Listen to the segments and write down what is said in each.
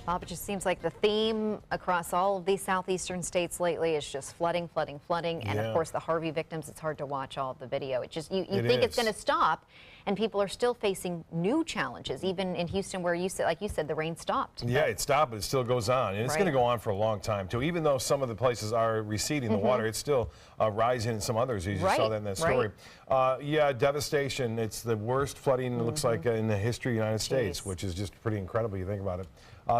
Bob, it just seems like the theme across all of these southeastern states lately is just flooding, flooding, flooding. And of course, the Harvey victims, it's hard to watch all of the video. It just, you think it's going to stop, and people are still facing new challenges, even in Houston, where you said, like you said, the rain stopped. Yeah, it stopped, but it still goes on. And it's going to go on for a long time, too. Even though some of the places are receding the water, it's still rising in some others. You saw that in that story. Yeah, devastation. It's the worst flooding, it looks like, in the history of the United States, which is just pretty incredible, you think about it.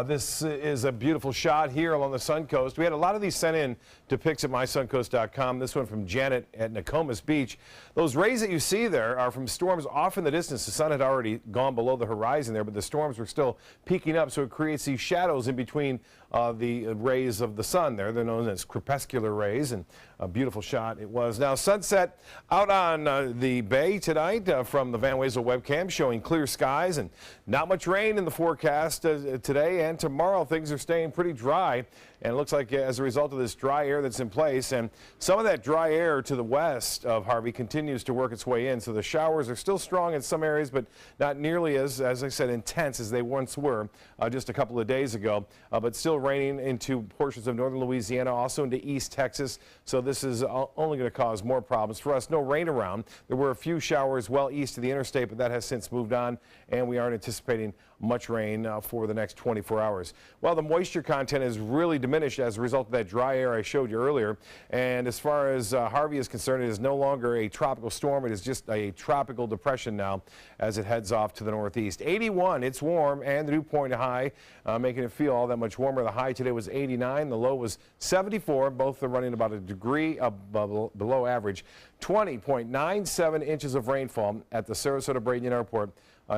This is a beautiful shot here along the Suncoast. We had a lot of these sent in to pics at mysuncoast.com. This one from Janet at Nokomis Beach. Those rays that you see there are from storms off in the distance. The sun had already gone below the horizon there, but the storms were still peaking up, so it creates these shadows in between the rays of the sun there. They're known as crepuscular rays, and a beautiful shot it was. Now, sunset out on the bay tonight from the Van Wezel webcam, showing clear skies and not much rain in the forecast today and tomorrow. Things are staying pretty dry, and it looks like as a result of this dry air that's in place, and some of that dry air to the west of Harvey continues to work its way in, so the showers are still strong in some areas, but not nearly as I said, intense as they once were just a couple of days ago, but still raining into portions of northern Louisiana, also into East Texas, so this is only going to cause more problems for us. No rain around. There were a few showers well east of the interstate, but that has since moved on, and we aren't anticipating much rain for the next 24 hours. Well, the moisture content is really diminished as a result of that dry air I showed you earlier, and as far as Harvey is concerned, it is no longer a tropical storm. It is just a tropical depression now as it heads off to the northeast. 81, it's warm, and the dew point high, making it feel all that much warmer. The high today was 89, the low was 74. Both are running about a degree below average. 20.97 inches of rainfall at the Sarasota Braden Airport.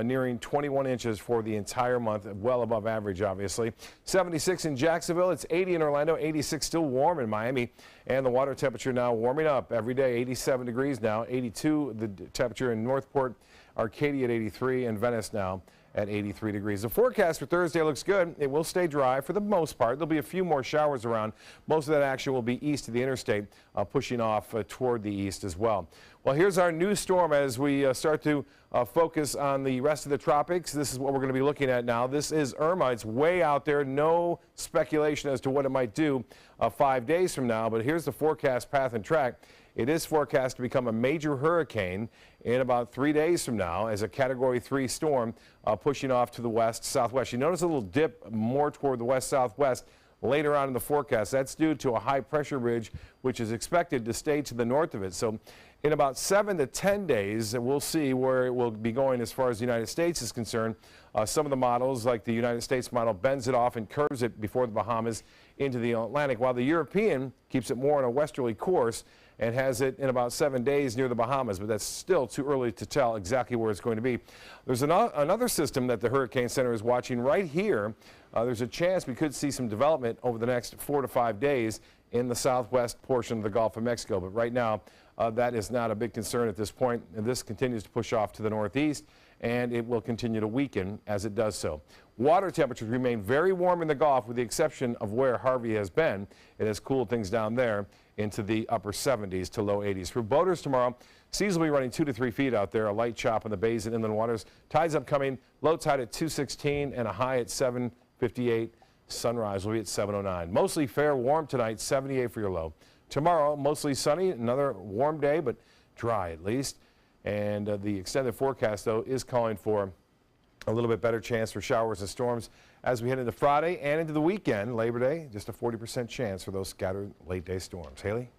Nearing 21 inches for the entire month, well above average, obviously. 76 in Jacksonville, it's 80 in Orlando, 86 still warm in Miami, and the water temperature now warming up every day, 87 degrees now, 82 the temperature in Northport, Arcadia at 83, and Venice now at 83 degrees. The forecast for Thursday looks good. It will stay dry for the most part. There'll be a few more showers around. Most of that action will be east of the interstate, pushing off toward the east as well. Well, here's our new storm as we start to focus on the rest of the tropics. This is what we're going to be looking at now. This is Irma. It's way out there. No speculation as to what it might do 5 days from now, but here's the forecast path and track. It is forecast to become a major hurricane in about 3 days from now as a Category 3 storm pushing off to the west-southwest. You notice a little dip more toward the west-southwest later on in the forecast. That's due to a high-pressure ridge, which is expected to stay to the north of it. So in about 7 to 10 days, we'll see where it will be going as far as the United States is concerned. Some of the models, like the United States model, bends it off and curves it before the Bahamas into the Atlantic, while the European keeps it more on a westerly course and has it in about 7 days near the Bahamas, but that's still too early to tell exactly where it's going to be. There's another system that the Hurricane Center is watching right here. There's a chance we could see some development over the next 4 to 5 days in the southwest portion of the Gulf of Mexico, but right now that is not a big concern at this point, and this continues to push off to the northeast, and it will continue to weaken as it does so. Water temperatures remain very warm in the Gulf with the exception of where Harvey has been. It has cooled things down there into the upper 70s to low 80s. For boaters tomorrow, seas will be running 2 to 3 feet out there, a light chop in the bays and inland waters. Tides upcoming, low tide at 216 and a high at 758. Sunrise will be at 709. Mostly fair, warm tonight, 78 for your low. Tomorrow, mostly sunny, another warm day, but dry at least. And the extended forecast, though, is calling for a little bit better chance for showers and storms as we head into Friday and into the weekend, Labor Day. Just a 40% chance for those scattered late-day storms. Haley?